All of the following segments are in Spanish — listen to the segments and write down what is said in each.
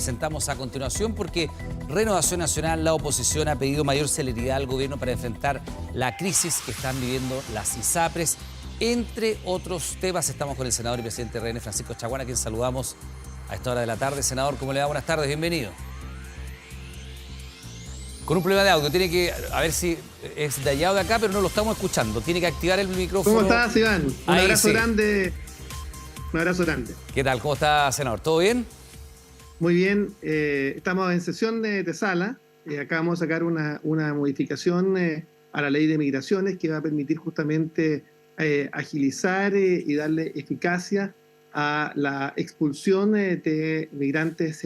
presentamos a continuación porque Renovación Nacional, la oposición, ha pedido mayor celeridad al gobierno para enfrentar la crisis que están viviendo las ISAPRES. Entre otros temas, estamos con el senador y presidente de RN, Francisco Chaguán, a quien saludamos a esta hora de la tarde. Senador, ¿cómo le va? Buenas tardes, bienvenido. Con un problema de audio, tiene que, a ver si es de allá o de acá, pero no lo estamos escuchando. Tiene que activar el micrófono. ¿Cómo estás, Iván? Un Ahí, abrazo sí. grande. Un abrazo grande. ¿Qué tal? ¿Cómo está, senador? ¿Todo bien? Muy bien. Estamos en sesión de sala. Acá vamos a sacar una modificación a la ley de migraciones que va a permitir justamente agilizar y darle eficacia a la expulsión de migrantes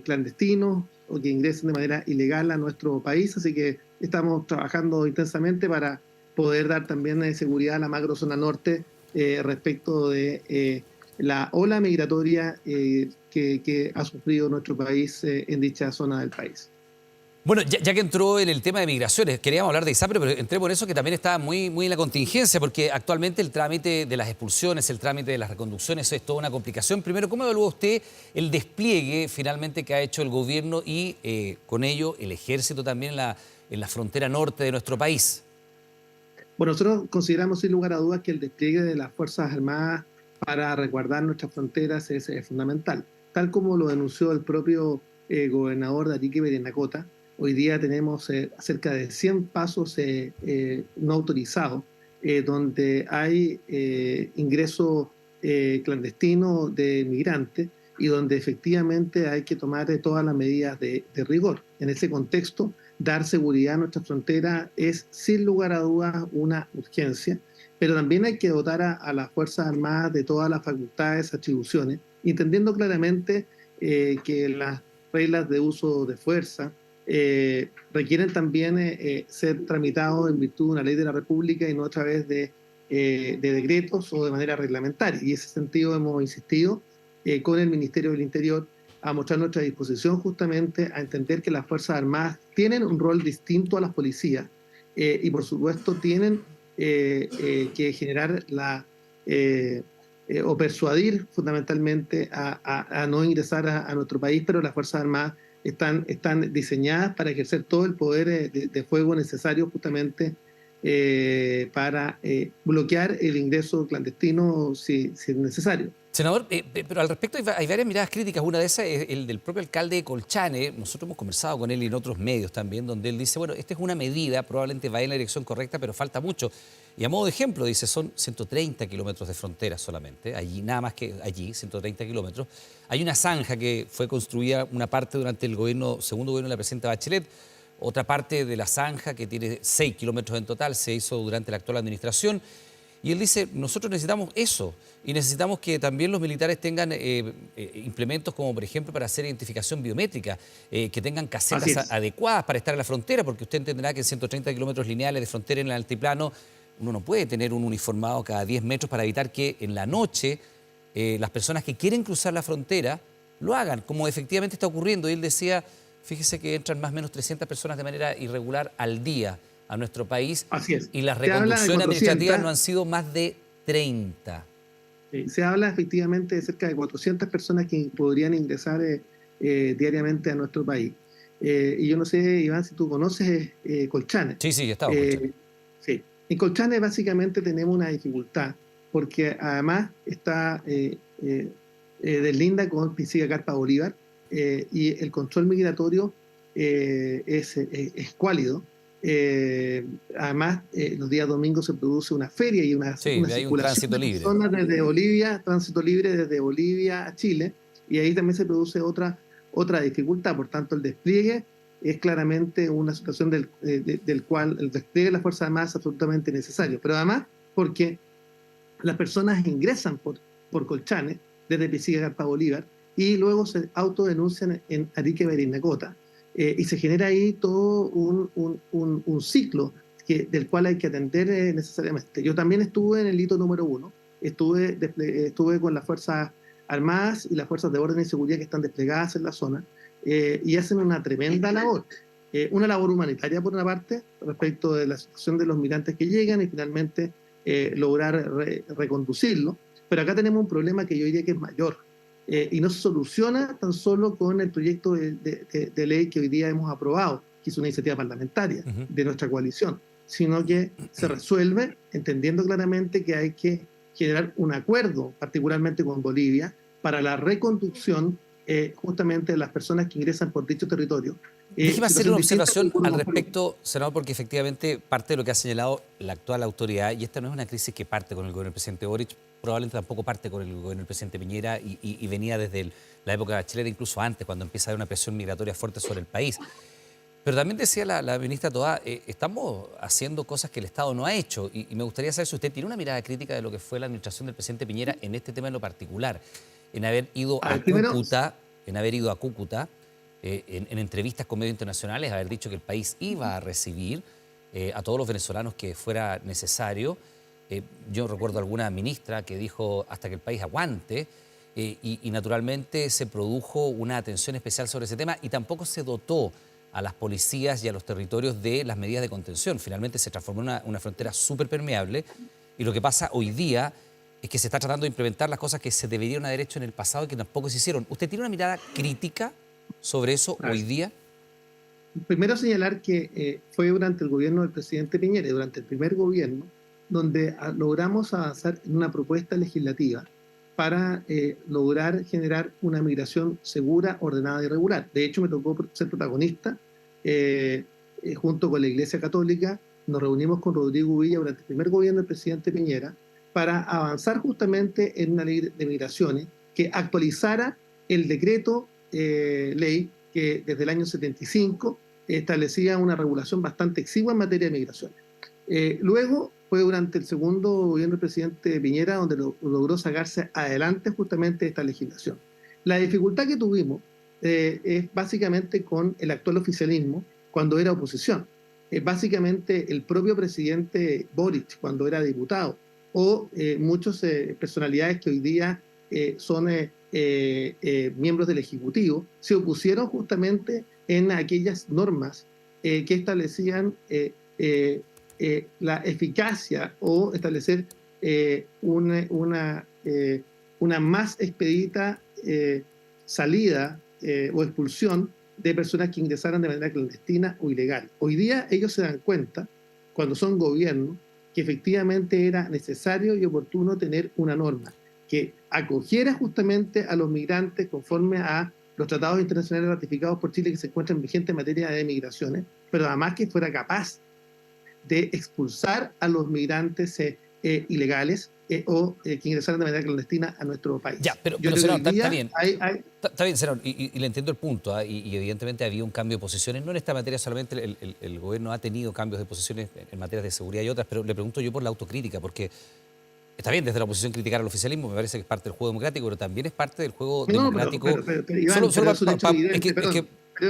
clandestinos o que ingresen de manera ilegal a nuestro país. Así que estamos trabajando intensamente para poder dar también seguridad a la macrozona norte respecto de la ola migratoria que ha sufrido nuestro país en dicha zona del país. Bueno, ya que entró en el tema de migraciones, queríamos hablar de ISAPRE, pero entré por eso que también está muy en la contingencia, porque actualmente el trámite de las expulsiones, el trámite de las reconducciones es toda una complicación. Primero, ¿cómo evalúa usted el despliegue finalmente que ha hecho el gobierno y con ello el ejército también en la frontera norte de nuestro país? Bueno, nosotros consideramos sin lugar a dudas que el despliegue de las Fuerzas Armadas para resguardar nuestras fronteras es fundamental. Tal como lo denunció el propio gobernador de Arica y Parinacota, hoy día tenemos cerca de 100 pasos no autorizados, donde hay ingreso clandestino de migrantes y donde efectivamente hay que tomar todas las medidas de rigor. En ese contexto, dar seguridad a nuestra frontera es sin lugar a dudas una urgencia, pero también hay que dotar a las Fuerzas Armadas de todas las facultades, atribuciones, entendiendo claramente que las reglas de uso de fuerza requieren también ser tramitados en virtud de una ley de la República y no a través de decretos o de manera reglamentaria. Y en ese sentido hemos insistido con el Ministerio del Interior a mostrar nuestra disposición justamente a entender que las Fuerzas Armadas tienen un rol distinto a las policías y por supuesto tienen que generar o persuadir fundamentalmente a no ingresar a nuestro país, pero las Fuerzas Armadas están diseñadas para ejercer todo el poder de fuego necesario justamente para bloquear el ingreso clandestino si es necesario. Senador, pero al respecto hay varias miradas críticas. Una de esas es el del propio alcalde de Colchane. Nosotros hemos conversado con él y en otros medios también, donde él dice, bueno, esta es una medida, probablemente va en la dirección correcta, pero falta mucho. Y a modo de ejemplo, dice, son 130 kilómetros de frontera solamente, allí, nada más que allí, 130 kilómetros. Hay una zanja que fue construida, una parte durante el segundo gobierno de la presidenta Bachelet, otra parte de la zanja que tiene 6 kilómetros en total, se hizo durante la actual administración. Y él dice, nosotros necesitamos eso y necesitamos que también los militares tengan implementos como, por ejemplo, para hacer identificación biométrica, que tengan casetas adecuadas para estar en la frontera, porque usted entenderá que en 130 kilómetros lineales de frontera en el altiplano uno no puede tener un uniformado cada 10 metros para evitar que en la noche las personas que quieren cruzar la frontera lo hagan, como efectivamente está ocurriendo. Y él decía, fíjese que entran más o menos 300 personas de manera irregular al día a nuestro país. Así es. Y las reconducciones administrativas no han sido más de 30. Se habla efectivamente de cerca de 400 personas que podrían ingresar diariamente a nuestro país. Y yo no sé, Iván, si tú conoces Colchane. Sí, he estado en Colchane. Sí. En Colchane básicamente tenemos una dificultad, porque además está deslinda con Pisiga Carpa Bolívar y el control migratorio es cuálido. Además, los días domingos se produce una feria y una circulación de personas desde Bolivia, tránsito libre desde Bolivia a Chile, y ahí también se produce otra dificultad. Por tanto, el despliegue es claramente una situación del cual el despliegue de las Fuerzas Armadas es absolutamente necesario. Pero además, porque las personas ingresan por Colchane desde Pisiga Carpa Bolívar y luego se autodenuncian en Arica y Parinacota. Y se genera ahí todo un ciclo del cual hay que atender necesariamente. Yo también estuve en el hito número 1, estuve con las Fuerzas Armadas y las Fuerzas de Orden y Seguridad que están desplegadas en la zona y hacen una tremenda labor. Una labor humanitaria por una parte, respecto de la situación de los migrantes que llegan y finalmente lograr reconducirlo. Pero acá tenemos un problema que yo diría que es mayor, y no se soluciona tan solo con el proyecto de ley que hoy día hemos aprobado, que es una iniciativa parlamentaria de nuestra coalición, sino que se resuelve entendiendo claramente que hay que generar un acuerdo, particularmente con Bolivia, para la reconducción justamente de las personas que ingresan por dicho territorio. Déjeme hacer una observación al respecto, senador, porque efectivamente parte de lo que ha señalado la actual autoridad, y esta no es una crisis que parte con el gobierno del presidente Boric, probablemente tampoco parte con el gobierno del presidente Piñera y venía desde la época de Bachelet, incluso antes, cuando empieza a haber una presión migratoria fuerte sobre el país. Pero también decía la ministra Toá, estamos haciendo cosas que el Estado no ha hecho, y me gustaría saber si usted tiene una mirada crítica de lo que fue la administración del presidente Piñera en este tema en lo particular, en haber ido a Cúcuta, en entrevistas con medios internacionales, haber dicho que el país iba a recibir a todos los venezolanos que fuera necesario. Yo recuerdo alguna ministra que dijo hasta que el país aguante, y naturalmente se produjo una atención especial sobre ese tema y tampoco se dotó a las policías y a los territorios de las medidas de contención. Finalmente se transformó en una frontera súper permeable, y lo que pasa hoy día es que se está tratando de implementar las cosas que se deberían haber hecho en el pasado y que tampoco se hicieron. ¿Usted tiene una mirada crítica sobre eso hoy día? Primero señalar que fue durante el gobierno del presidente Piñera, durante el primer gobierno, donde logramos avanzar en una propuesta legislativa para lograr generar una migración segura, ordenada y regular. De hecho, me tocó ser protagonista. Junto con la Iglesia Católica, nos reunimos con Rodrigo Villa durante el primer gobierno del presidente Piñera para avanzar justamente en una ley de migraciones que actualizara el decreto ley que desde el año 75 establecía una regulación bastante exigua en materia de migraciones. Luego fue durante el segundo gobierno del presidente Piñera donde logró sacarse adelante justamente esta legislación. La dificultad que tuvimos es básicamente con el actual oficialismo cuando era oposición. Básicamente el propio presidente Boric cuando era diputado, o muchas personalidades que hoy día son miembros del Ejecutivo, se opusieron justamente en aquellas normas que establecían la eficacia o establecer una más expedita salida o expulsión de personas que ingresaran de manera clandestina o ilegal. Hoy día ellos se dan cuenta, cuando son gobierno, que efectivamente era necesario y oportuno tener una norma que acogiera justamente a los migrantes conforme a los tratados internacionales ratificados por Chile que se encuentran vigentes en materia de migraciones, pero además que fuera capaz de expulsar a los migrantes ilegales o que ingresaran de manera clandestina a nuestro país. Ya, pero senador, está bien. Está bien, senador, y le entiendo el punto, y evidentemente había un cambio de posiciones. No en esta materia solamente, el gobierno ha tenido cambios de posiciones en materias de seguridad y otras, pero le pregunto yo por la autocrítica, porque está bien desde la oposición criticar al oficialismo, me parece que es parte del juego democrático, pero también es parte del juego democrático.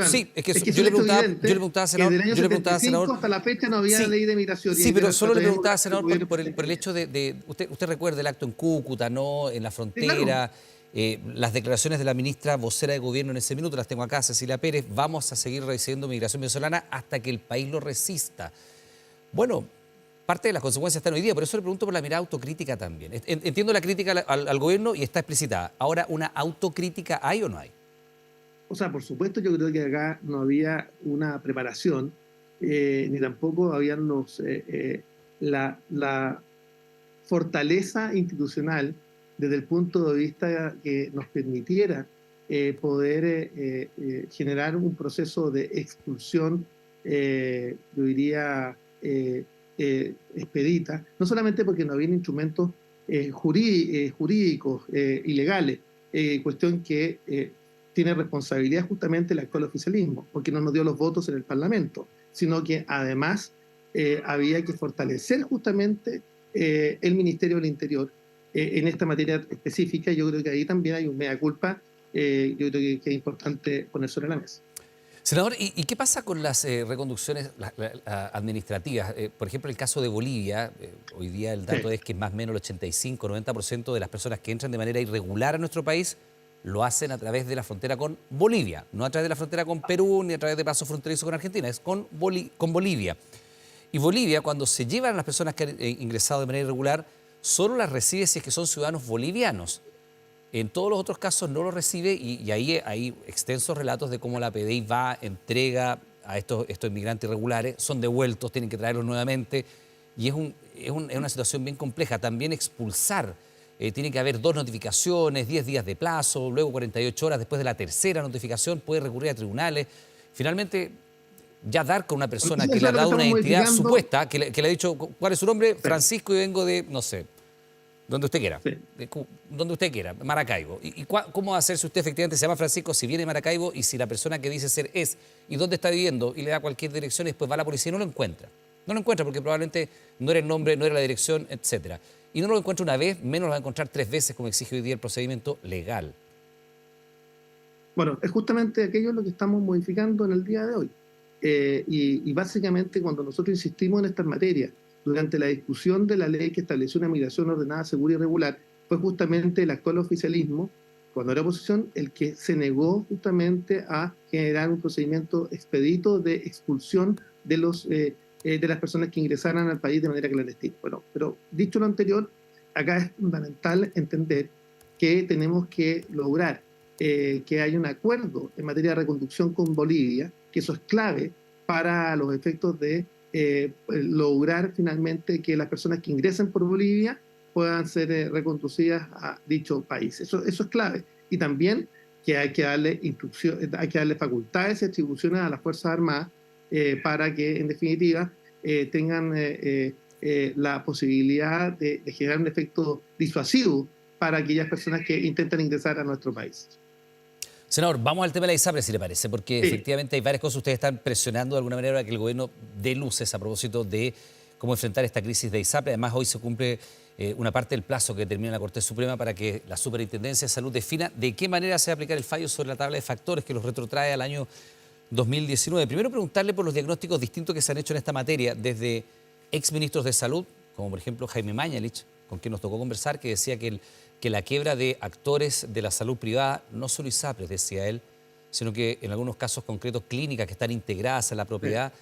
Sí, es que yo le preguntaba, senador, desde el año 75 hasta la fecha no había ley de migración. Sí, pero solo le preguntaba, senador, por el hecho de usted recuerda el acto en Cúcuta, ¿no? En la frontera, las declaraciones de la ministra vocera de gobierno en ese minuto, las tengo acá, Cecilia Pérez: vamos a seguir recibiendo migración venezolana hasta que el país lo resista. Bueno, parte de las consecuencias están hoy día, por eso le pregunto por la mirada autocrítica también. Entiendo la crítica al gobierno y está explicitada. Ahora, ¿una autocrítica hay o no hay? O sea, por supuesto, yo creo que acá no había una preparación, ni tampoco habían la fortaleza institucional desde el punto de vista que nos permitiera poder generar un proceso de expulsión, yo diría, expedita, no solamente porque no había instrumentos jurídicos ilegales, cuestión que tiene responsabilidad justamente el actual oficialismo, porque no nos dio los votos en el Parlamento, sino que además había que fortalecer justamente el Ministerio del Interior en esta materia específica. Yo creo que ahí también hay un mea culpa, yo creo que es importante poner sobre la mesa. Senador, ¿y qué pasa con las reconducciones administrativas? Por ejemplo, el caso de Bolivia, hoy día el dato es que más o menos el 85-90% de las personas que entran de manera irregular a nuestro país lo hacen a través de la frontera con Bolivia, no a través de la frontera con Perú ni a través de paso fronterizo con Argentina, es con Bolivia. Y Bolivia, cuando se llevan a las personas que han ingresado de manera irregular, solo las recibe si es que son ciudadanos bolivianos. En todos los otros casos no lo recibe y ahí hay extensos relatos de cómo la PDI va, entrega a estos inmigrantes irregulares, son devueltos, tienen que traerlos nuevamente y es una situación bien compleja. También expulsar, tiene que haber 2 notificaciones, 10 días de plazo, luego 48 horas después de la tercera notificación, puede recurrir a tribunales. Finalmente, ya dar con una persona Eso que es le ha lo que dado una estamos identidad modificando. supuesta, que le ha dicho, ¿cuál es su nombre? Sí, Francisco y vengo de, no sé, donde usted quiera, sí. donde usted quiera, Maracaibo. ¿Cómo va a hacer si usted efectivamente se llama Francisco, si viene de Maracaibo y si la persona que dice ser es y dónde está viviendo y le da cualquier dirección y después va a la policía y no lo encuentra? No lo encuentra porque probablemente no era el nombre, no era la dirección, etcétera. Y no lo encuentra una vez, menos lo va a encontrar 3 veces, como exige hoy día el procedimiento legal. Bueno, es justamente aquello lo que estamos modificando en el día de hoy. Y básicamente cuando nosotros insistimos en estas materias, durante la discusión de la ley que estableció una migración ordenada, segura y regular, fue justamente el actual oficialismo, cuando era oposición, el que se negó justamente a generar un procedimiento expedito de expulsión de las personas que ingresaran al país de manera clandestina. Bueno, pero dicho lo anterior, acá es fundamental entender que tenemos que lograr que haya un acuerdo en materia de reconducción con Bolivia, que eso es clave para los efectos de lograr finalmente que las personas que ingresen por Bolivia puedan ser reconducidas a dicho país. Eso es clave. Y también que hay que darle hay que darle facultades y atribuciones a las Fuerzas Armadas para que, en definitiva, tengan la posibilidad de generar un efecto disuasivo para aquellas personas que intentan ingresar a nuestro país. Senador, vamos al tema de la ISAPRE, si le parece, porque Sí, efectivamente hay varias cosas. Ustedes están presionando de alguna manera para que el gobierno dé luces a propósito de cómo enfrentar esta crisis de ISAPRE. Además, hoy se cumple una parte del plazo que termina la Corte Suprema para que la Superintendencia de Salud defina de qué manera se va a aplicar el fallo sobre la tabla de factores que los retrotrae al año 2019. Primero, preguntarle por los diagnósticos distintos que se han hecho en esta materia, desde exministros de salud, como por ejemplo Jaime Mañalich, con quien nos tocó conversar, que decía que la quiebra de actores de la salud privada, no solo ISAPRES, decía él, sino que en algunos casos concretos clínicas que están integradas en la sí. propiedad,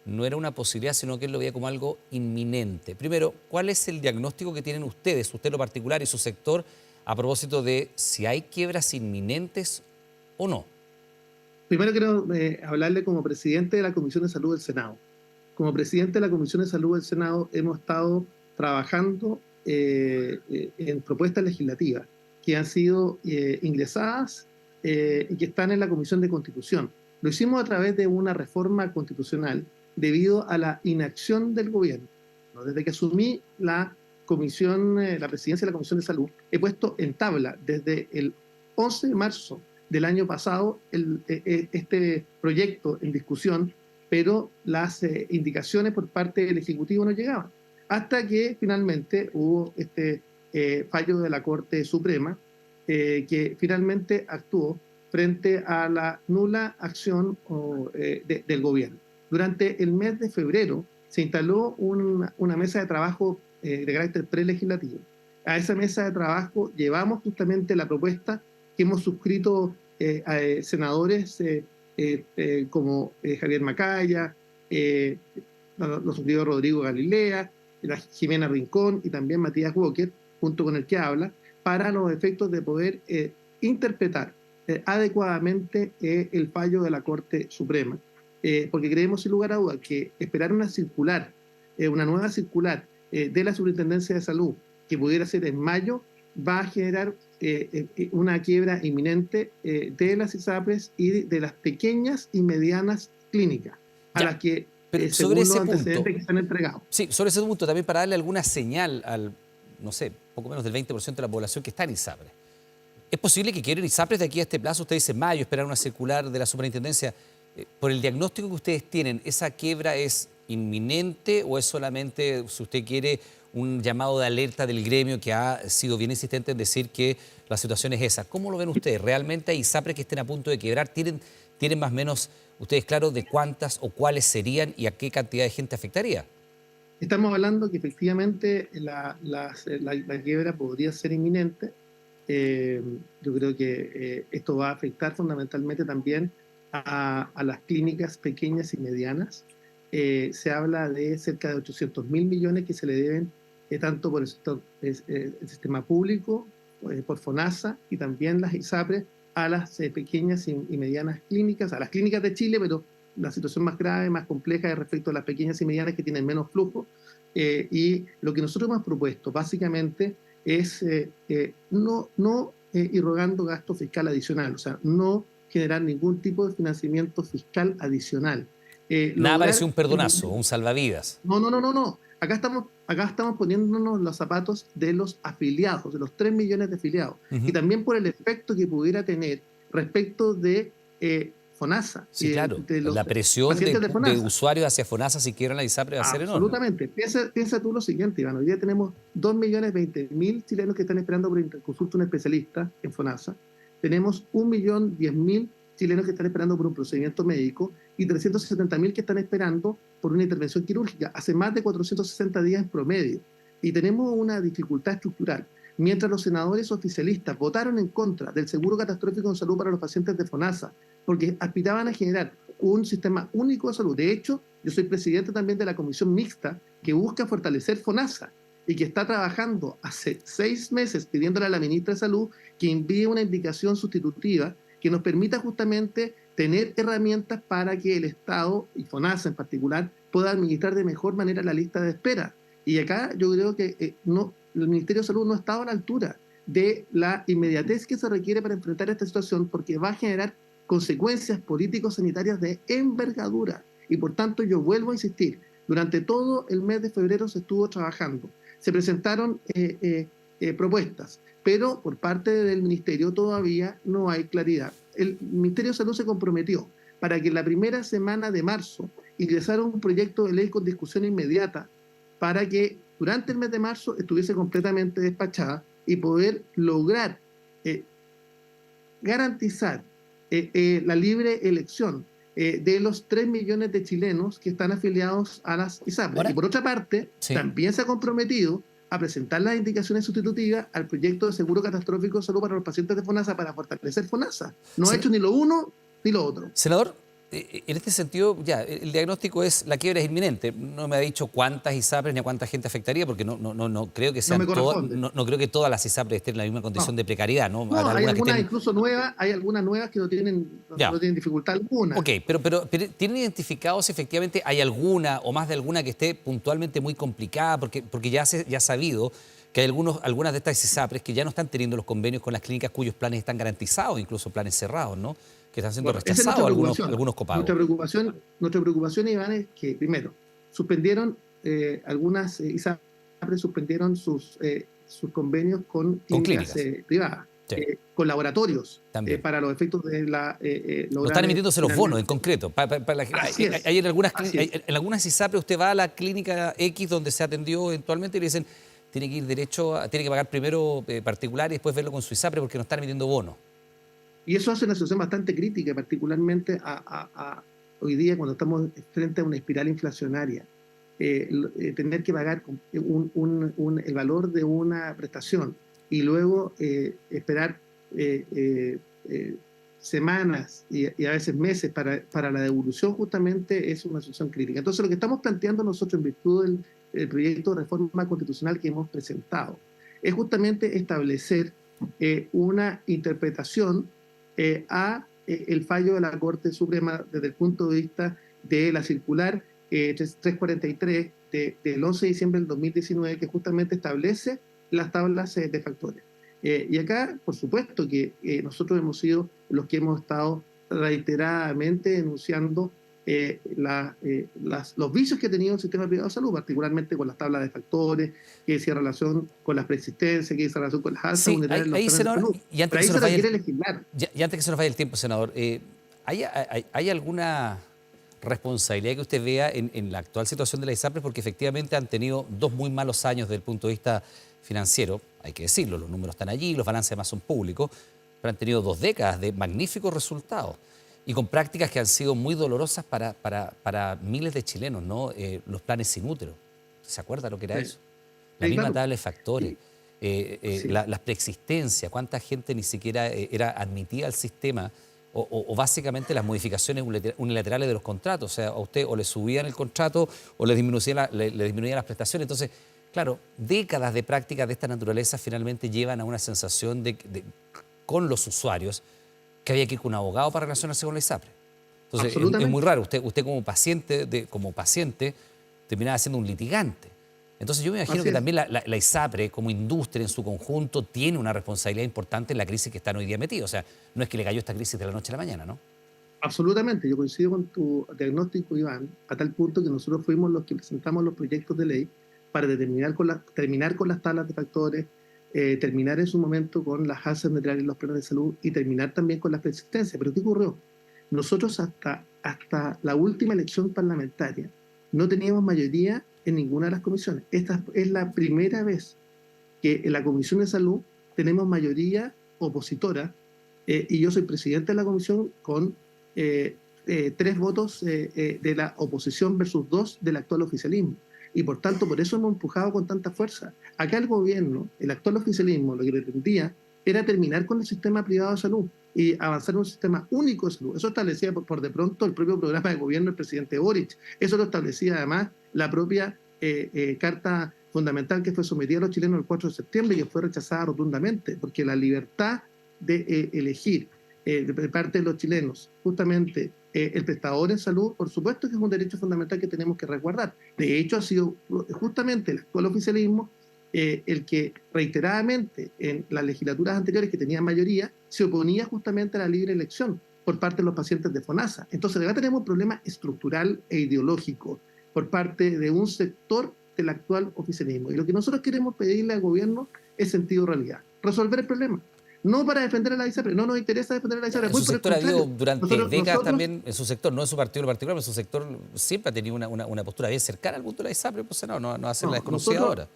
no era una posibilidad, sino que él lo veía como algo inminente. Primero, ¿cuál es el diagnóstico que tienen ustedes, usted en lo particular y su sector, a propósito de si hay quiebras inminentes o no? Primero quiero hablarle como presidente de la Comisión de Salud del Senado. Como presidente de la Comisión de Salud del Senado hemos estado trabajando en propuestas legislativas que han sido ingresadas y que están en la Comisión de Constitución. Lo hicimos a través de una reforma constitucional debido a la inacción del gobierno. ¿No? Desde que asumí la presidencia de la Comisión de Salud, he puesto en tabla desde el 11 de marzo del año pasado este proyecto en discusión, pero las indicaciones por parte del Ejecutivo no llegaban. Hasta que finalmente hubo este fallo de la Corte Suprema que finalmente actuó frente a la nula acción del gobierno. Durante el mes de febrero se instaló una mesa de trabajo de carácter prelegislativo. A esa mesa de trabajo llevamos justamente la propuesta que hemos suscrito senadores como Javier Macaya, lo suscribió Rodrigo Galilea, la Jimena Rincón y también Matías Walker, junto con el que habla, para los efectos de poder interpretar adecuadamente el fallo de la Corte Suprema. Porque creemos sin lugar a dudas que esperar una nueva circular de la Superintendencia de Salud que pudiera ser en mayo, va a generar una quiebra inminente de las ISAPRES y de las pequeñas y medianas clínicas, a Ya, las que, pero sobre según los ese punto, antecedentes que se han entregado. sí, sobre ese punto también para darle alguna señal al, no sé, poco menos del 20% de la población que está en ISAPRES. ¿Es posible que quiebren ISAPRES de aquí a este plazo? Usted dice mayo, esperar una circular de la superintendencia. Por el diagnóstico que ustedes tienen, ¿esa quiebra es inminente o es solamente, si usted quiere, un llamado de alerta del gremio que ha sido bien insistente en decir que la situación es esa? ¿Cómo lo ven ustedes? ¿Realmente hay ISAPRES que estén a punto de quebrar? ¿Tienen más o menos ustedes claro de cuántas o cuáles serían y a qué cantidad de gente afectaría? Estamos hablando que efectivamente la quiebra podría ser inminente. Yo creo que esto va a afectar fundamentalmente también a las clínicas pequeñas y medianas. Se habla de cerca de 800.000 millones que se le deben tanto por el sistema público por FONASA y también las ISAPRES a las pequeñas y medianas clínicas, a las clínicas de Chile, pero la situación más grave, más compleja es respecto a las pequeñas y medianas que tienen menos flujo. Y lo que nosotros hemos propuesto básicamente es no irrogando gasto fiscal adicional, o sea, no generar ningún tipo de financiamiento fiscal adicional. Nada parece un perdonazo, un salvavidas. No. Acá estamos poniéndonos los zapatos de los afiliados, de los 3 millones de afiliados, y también por el efecto que pudiera tener respecto de FONASA. Sí, claro, la presión de usuarios hacia FONASA si quieren la ISAPRE va a ser enorme. Absolutamente. Piensa tú lo siguiente, Iván. Hoy día tenemos 2.020.000 chilenos que están esperando por interconsulta un especialista en FONASA. Tenemos 1.010.000 chilenos que están esperando por un procedimiento médico y 370.000 que están esperando por una intervención quirúrgica hace más de 460 días en promedio. Y tenemos una dificultad estructural. Mientras los senadores oficialistas votaron en contra del seguro catastrófico en salud para los pacientes de FONASA, porque aspiraban a generar un sistema único de salud. De hecho, yo soy presidente también de la comisión mixta que busca fortalecer FONASA y que está trabajando hace 6 meses pidiéndole a la ministra de Salud que envíe una indicación sustitutiva que nos permita justamente tener herramientas para que el Estado, y FONASA en particular, pueda administrar de mejor manera la lista de espera. Y acá yo creo que el Ministerio de Salud no ha estado a la altura de la inmediatez que se requiere para enfrentar esta situación, porque va a generar consecuencias político-sanitarias de envergadura. Y por tanto yo vuelvo a insistir, durante todo el mes de febrero se estuvo trabajando, se presentaron propuestas, pero por parte del Ministerio todavía no hay claridad. El Ministerio de Salud se comprometió para que en la primera semana de marzo ingresara un proyecto de ley con discusión inmediata para que durante el mes de marzo estuviese completamente despachada y poder lograr garantizar la libre elección de los 3 millones de chilenos que están afiliados a las ISAPRES. Y por otra parte, también se ha comprometido a presentar las indicaciones sustitutivas al proyecto de seguro catastrófico de salud para los pacientes de FONASA para fortalecer FONASA. No ha hecho ni lo uno ni lo otro. Senador, en este sentido, ya, el diagnóstico es la quiebra es inminente. No me ha dicho cuántas ISAPRES ni a cuánta gente afectaría, porque no creo que sean no creo que todas las ISAPRES estén en la misma condición de precariedad, ¿no? Hay algunas incluso nuevas, hay algunas nuevas que no tienen dificultad alguna. Ok, pero ¿tienen identificado si efectivamente hay alguna o más de alguna que esté puntualmente muy complicada? Porque ya ha sabido que hay algunas de estas ISAPRES que ya no están teniendo los convenios con las clínicas cuyos planes están garantizados, incluso planes cerrados, ¿no? Que están siendo rechazados algunos copagos. Nuestra preocupación, Iván, es que, primero, suspendieron algunas ISAPRES suspendieron sus convenios con clínicas privadas, con laboratorios, para los efectos de la... no están emitiéndose los bonos en concreto. Hay en algunas ISAPRES usted va a la clínica X donde se atendió eventualmente y le dicen tiene que ir tiene que pagar primero particular y después verlo con su ISAPRE porque no están emitiendo bonos. Y eso hace una situación bastante crítica, particularmente hoy día cuando estamos frente a una espiral inflacionaria. Tener que pagar el valor de una prestación y luego esperar semanas y a veces meses para la devolución justamente es una situación crítica. Entonces lo que estamos planteando nosotros en virtud del proyecto de reforma constitucional que hemos presentado es justamente establecer una interpretación el fallo de la Corte Suprema desde el punto de vista de la circular 343 del 11 de diciembre del 2019 que justamente establece las tablas de factores. Y acá, por supuesto que nosotros hemos sido los que hemos estado reiteradamente denunciando los vicios que ha tenido el sistema privado de salud, particularmente con las tablas de factores, que decía relación con las preexistencias, que decía relación con las alzas unitarias de los planes de salud. Y antes que se nos vaya el tiempo, senador, ¿hay alguna responsabilidad que usted vea en la actual situación de la ISAPRES? Porque efectivamente han tenido 2 muy malos años desde el punto de vista financiero, hay que decirlo, los números están allí, los balances además son públicos, pero han tenido 2 décadas de magníficos resultados. Y con prácticas que han sido muy dolorosas para miles de chilenos, ¿no? Los planes sin útero. ¿Se acuerda lo que era eso? La misma tabla de factores, las preexistencias, cuánta gente ni siquiera era admitida al sistema, o básicamente las modificaciones unilaterales de los contratos. O sea, a usted o le subían el contrato o le disminuían las prestaciones. Entonces, Claro, décadas de prácticas de esta naturaleza finalmente llevan a una sensación con los usuarios que había que ir con un abogado para relacionarse con la ISAPRE. Entonces, es muy raro. Usted como paciente terminaba siendo un litigante. Entonces, yo me imagino que también la ISAPRE, como industria en su conjunto, tiene una responsabilidad importante en la crisis que están hoy día metidos. O sea, no es que le cayó esta crisis de la noche a la mañana, ¿no? Absolutamente, yo coincido con tu diagnóstico, Iván, a tal punto que nosotros fuimos los que presentamos los proyectos de ley para terminar con las tablas de factores, terminar en su momento con las alzas neutrales y los planes de salud y terminar también con la persistencia. Pero ¿qué ocurrió? Nosotros hasta la última elección parlamentaria no teníamos mayoría en ninguna de las comisiones. Esta es la primera vez que en la Comisión de Salud tenemos mayoría opositora y yo soy presidente de la comisión con 3 votos de la oposición versus 2 del actual oficialismo. Y por tanto, por eso hemos empujado con tanta fuerza. Acá el gobierno, el actual oficialismo, lo que pretendía era terminar con el sistema privado de salud y avanzar en un sistema único de salud. Eso establecía por de pronto el propio programa de gobierno del presidente Boric. Eso lo establecía además la propia carta fundamental que fue sometida a los chilenos el 4 de septiembre y que fue rechazada rotundamente, porque la libertad de elegir de parte de los chilenos justamente el prestador en salud, por supuesto que es un derecho fundamental que tenemos que resguardar. De hecho, ha sido justamente el actual oficialismo el que reiteradamente en las legislaturas anteriores que tenían mayoría se oponía justamente a la libre elección por parte de los pacientes de FONASA. Entonces, acá tenemos un problema estructural e ideológico por parte de un sector del actual oficialismo. Y lo que nosotros queremos pedirle al gobierno es sentido de realidad, resolver el problema. No para defender a la ISAPRE, no nos interesa defender a la ISAPRE. En su sector ha habido durante décadas también, en su sector, no en su partido en particular, pero en su sector siempre ha tenido una postura bien cercana al punto de la ISAPRE, pues no hacer la desconocida ahora.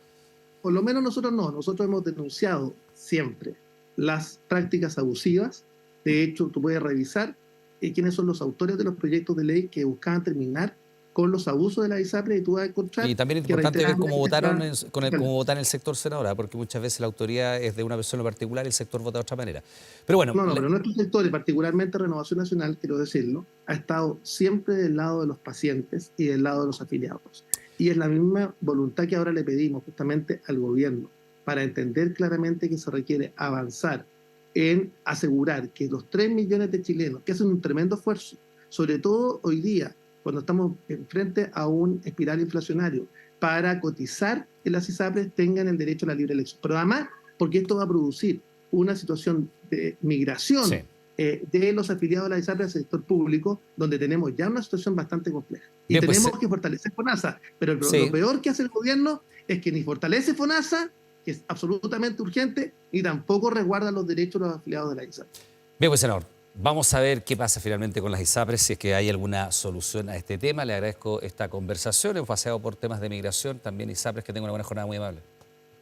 Por lo menos nosotros nosotros hemos denunciado siempre las prácticas abusivas. De hecho, tú puedes revisar quiénes son los autores de los proyectos de ley que buscaban terminar con los abusos de la ISAPRE y tú vas a encontrar... Y también es importante ver cómo votaron cómo votan el sector senadora, porque muchas veces la autoría es de una persona en particular y el sector vota de otra manera. Pero bueno... pero nuestro sector, y particularmente Renovación Nacional, quiero decirlo, ha estado siempre del lado de los pacientes y del lado de los afiliados. Y es la misma voluntad que ahora le pedimos justamente al gobierno para entender claramente que se requiere avanzar en asegurar que los 3 millones de chilenos que hacen un tremendo esfuerzo, sobre todo hoy día, cuando estamos frente a un espiral inflacionario, para cotizar en las ISAPRES tengan el derecho a la libre elección. Pero además, porque esto va a producir una situación de migración de los afiliados a la ISAPRE al sector público, donde tenemos ya una situación bastante compleja. Y bien, tenemos que fortalecer FONASA, pero lo peor que hace el gobierno es que ni fortalece FONASA, que es absolutamente urgente, ni tampoco resguarda los derechos de los afiliados de la ISAPRE. Bien, pues, senador. Vamos a ver qué pasa finalmente con las ISAPRES, si es que hay alguna solución a este tema. Le agradezco esta conversación. Hemos paseado por temas de migración, también ISAPRES. Que tenga una buena jornada, muy amable.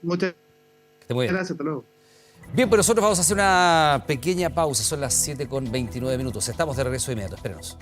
Muchas gracias, hasta luego. Bien, pues nosotros vamos a hacer una pequeña pausa. Son las 7:29. Estamos de regreso de inmediato. Espérenos.